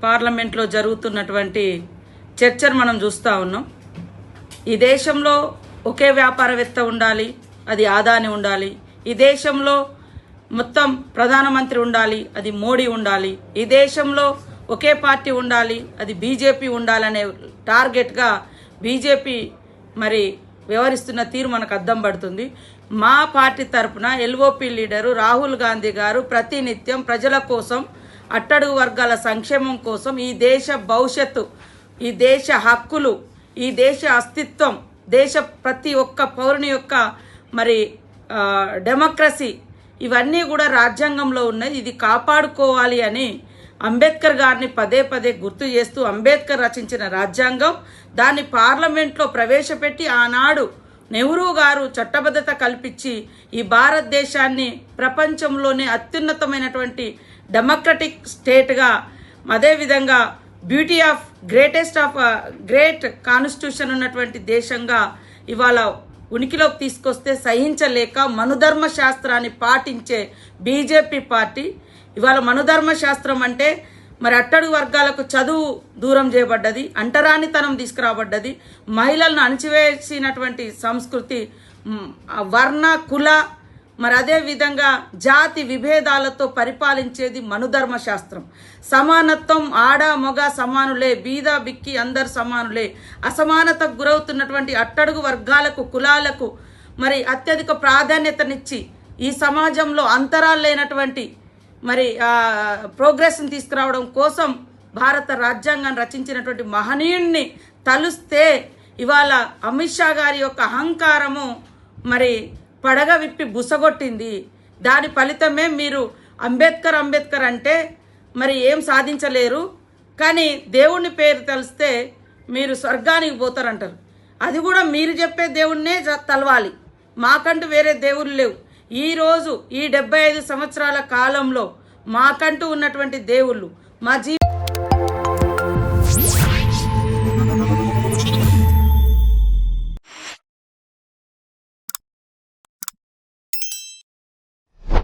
పార్లమెంట్లో జరుగుతున్నటువంటి చర్చను మనం చూస్తూ ఉన్నాం. ఈ దేశంలో ఒకే వ్యాపారవేత్త ఉండాలి, అది ఆదాని ఉండాలి. ఈ దేశంలో మొత్తం ప్రధానమంత్రి ఉండాలి, అది మోడీ ఉండాలి. ఈ దేశంలో ఒకే పార్టీ ఉండాలి, అది బీజేపీ ఉండాలనే టార్గెట్గా బీజేపీ మరి వ్యవహరిస్తున్న తీరు మనకు అద్దం పడుతుంది. మా పార్టీ తరఫున ఎల్ఓపి లీడరు రాహుల్ గాంధీ గారు ప్రతినిత్యం ప్రజల కోసం, అట్టడుగు వర్గాల సంక్షేమం కోసం, ఈ దేశ భవిష్యత్తు, ఈ దేశ హక్కులు, ఈ దేశ అస్తిత్వం, దేశ ప్రతి ఒక్క పౌరుని యొక్క మరి డెమోక్రసీ ఇవన్నీ కూడా రాజ్యాంగంలో ఉన్నాయి. ఇది కాపాడుకోవాలి అని అంబేద్కర్ గారిని పదే పదే గుర్తు చేస్తూ అంబేద్కర్ రచించిన రాజ్యాంగం, దాన్ని పార్లమెంట్లో ప్రవేశపెట్టి ఆనాడు నెహ్రూ గారు చట్టబద్ధత కల్పించి ఈ భారతదేశాన్ని ప్రపంచంలోనే అత్యున్నతమైనటువంటి డెమోక్రటిక్ స్టేట్గా, అదేవిధంగా బ్యూటీ ఆఫ్ గ్రేట్ కాన్స్టిట్యూషన్ ఉన్నటువంటి దేశంగా ఇవాళ ఉనికిలోకి తీసుకొస్తే సహించలేక మనుధర్మ శాస్త్రాన్ని పాటించే బీజేపీ పార్టీ ఇవాళ మనుధర్మ శాస్త్రం అంటే మరి అట్టడుగు వర్గాలకు చదువు దూరం చేయబడ్డది, అంటరానితనం తీసుకురాబడ్డది, మహిళలను అణచివేసినటువంటి సంస్కృతి, వర్ణ కుల మరి అదే విధంగా జాతి విభేదాలతో పరిపాలించేది మనుధర్మ శాస్త్రం. సమానత్వం, ఆడ మగ సమానులే, బీద బిక్కి అందరు సమానులే, అసమానతకు గురవుతున్నటువంటి అట్టడుగు వర్గాలకు, కులాలకు మరి అత్యధిక ప్రాధాన్యతనిచ్చి ఈ సమాజంలో అంతరాలు లేనటువంటి మరి ప్రోగ్రెస్ని తీసుకురావడం కోసం భారత రాజ్యాంగాన్ని రచించినటువంటి మహనీయుణ్ణి తలుస్తే ఇవాళ అమిత్ షా గారి యొక్క అహంకారము మరి పడగ విప్పి బుసగొట్టింది. దాని ఫలితమే మీరు అంబేద్కర్ అంటే మరి ఏం సాధించలేరు, కానీ దేవుని పేరు తెలిస్తే మీరు స్వర్గానికి పోతారంటారు. అది కూడా మీరు చెప్పే దేవుణ్ణే తలవాలి, మాకంటూ వేరే దేవుళ్ళు లేవు. ఈరోజు ఈ 75 సంవత్సరాల కాలంలో మాకంటూ ఉన్నటువంటి దేవుళ్ళు, మా